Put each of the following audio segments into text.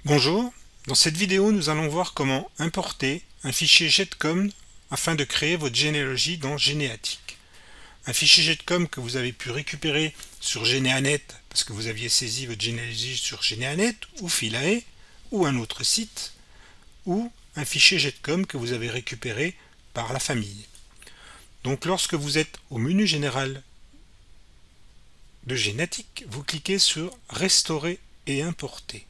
Bonjour, dans cette vidéo nous allons voir comment importer un fichier GETCOM afin de créer votre généalogie dans Généatique. Un fichier GETCOM que vous avez pu récupérer sur Généanet parce que vous aviez saisi votre généalogie sur Généanet ou Philae ou un autre site, ou un fichier GETCOM que vous avez récupéré par la famille. Donc lorsque vous êtes au menu général de Généatique, vous cliquez sur Restaurer et importer.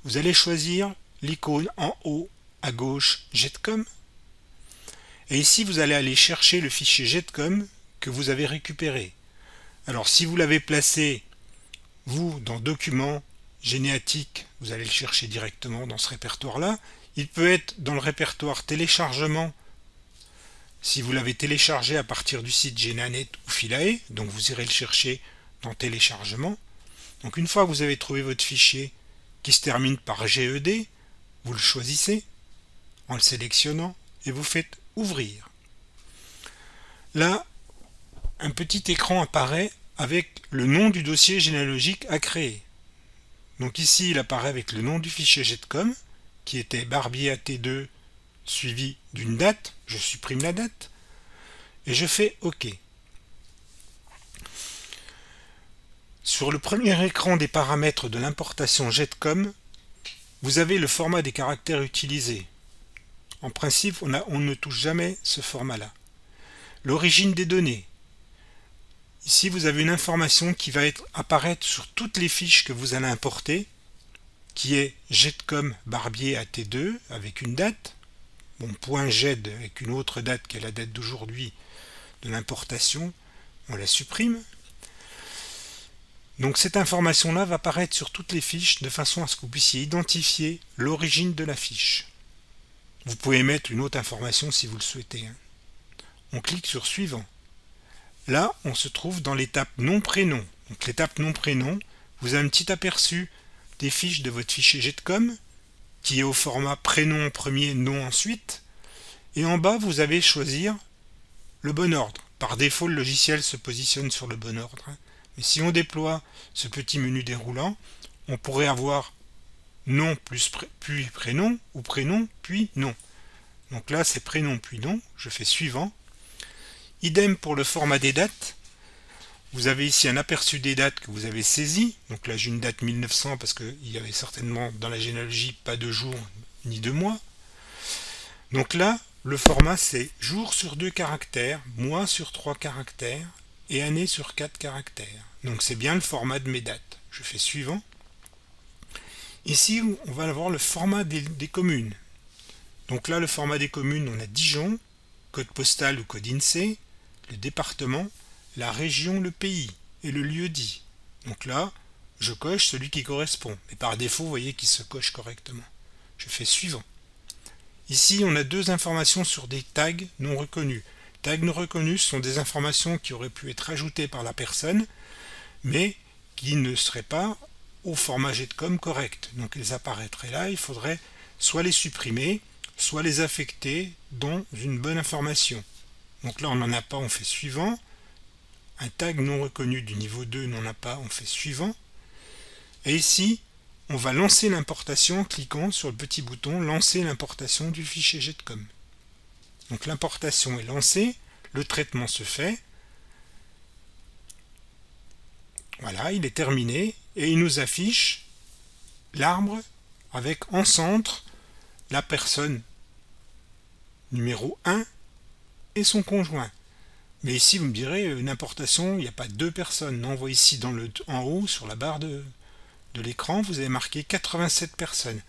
Vous allez choisir l'icône en haut à gauche GETCOM et ici vous allez aller chercher le fichier GETCOM que vous avez récupéré. Alors si vous l'avez placé vous dans Documents, Généatique, vous allez le chercher directement dans ce répertoire là. Il peut être dans le répertoire Téléchargement si vous l'avez téléchargé à partir du site Généanet ou Philae, donc vous irez le chercher dans Téléchargement. Donc une fois que vous avez trouvé votre fichier qui se termine par GED, vous le choisissez en le sélectionnant et vous faites ouvrir. Là, un petit écran apparaît avec le nom du dossier généalogique à créer. Donc ici, il apparaît avec le nom du fichier GETCOM qui était Barbier AT2 suivi d'une date. Je supprime la date et je fais OK. Sur le premier écran des paramètres de l'importation GETCOM, vous avez le format des caractères utilisés. En principe, on ne touche jamais ce format-là. L'origine des données. Ici, vous avez une information qui va apparaître sur toutes les fiches que vous allez importer, qui est GETCOM Barbier AT2 avec une date, .GED avec une autre date qui est la date d'aujourd'hui de l'importation, on la supprime. Donc cette information-là va apparaître sur toutes les fiches de façon à ce que vous puissiez identifier l'origine de la fiche. Vous pouvez mettre une autre information si vous le souhaitez. On clique sur Suivant. Là, on se trouve dans l'étape nom-prénom. Donc l'étape nom-prénom, vous avez un petit aperçu des fiches de votre fichier GETCOM, qui est au format prénom en premier, nom ensuite. Et en bas, vous avez choisir le bon ordre. Par défaut, le logiciel se positionne sur le bon ordre. Mais si on déploie ce petit menu déroulant, on pourrait avoir nom puis prénom, ou prénom puis nom. Donc là, c'est prénom puis nom. Je fais suivant. Idem pour le format des dates. Vous avez ici un aperçu des dates que vous avez saisies. Donc là, j'ai une date 1900 parce qu'il y avait certainement dans la généalogie pas de jour ni de mois. Donc là, le format c'est jour sur 2 caractères, mois sur 3 caractères et année sur 4 caractères. Donc c'est bien le format de mes dates. Je fais suivant. Ici, on va avoir le format des communes. Donc là, le format des communes, on a Dijon, code postal ou code INSEE, le département, la région, le pays et le lieu dit. Donc là, je coche celui qui correspond. Mais par défaut, vous voyez qu'il se coche correctement. Je fais suivant. Ici, on a deux informations sur des tags non reconnus. Tags non reconnus sont des informations qui auraient pu être ajoutées par la personne, mais qui ne seraient pas au format GETCOM correct. Donc elles apparaîtraient là, il faudrait soit les supprimer, soit les affecter dans une bonne information. Donc là, on n'en a pas, on fait suivant. Un tag non reconnu du niveau 2 n'en a pas, on fait suivant. Et ici, on va lancer l'importation en cliquant sur le petit bouton lancer l'importation du fichier GETCOM. Donc l'importation est lancée, le traitement se fait. Voilà, il est terminé et il nous affiche l'arbre avec en centre la personne numéro 1 et son conjoint. Mais ici, vous me direz, une importation, il n'y a pas deux personnes. Non, vous voyez ici en haut, sur la barre de l'écran, vous avez marqué 87 personnes.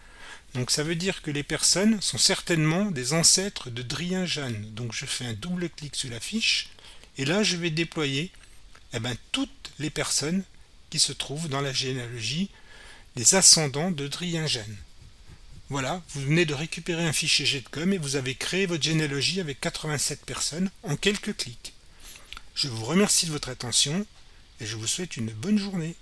Donc ça veut dire que les personnes sont certainement des ancêtres de Drien-Jeanne. Donc je fais un double clic sur la fiche, et là je vais déployer toutes les personnes qui se trouvent dans la généalogie des ascendants de Drien-Jeanne. Voilà, vous venez de récupérer un fichier GETCOM et vous avez créé votre généalogie avec 87 personnes en quelques clics. Je vous remercie de votre attention et je vous souhaite une bonne journée.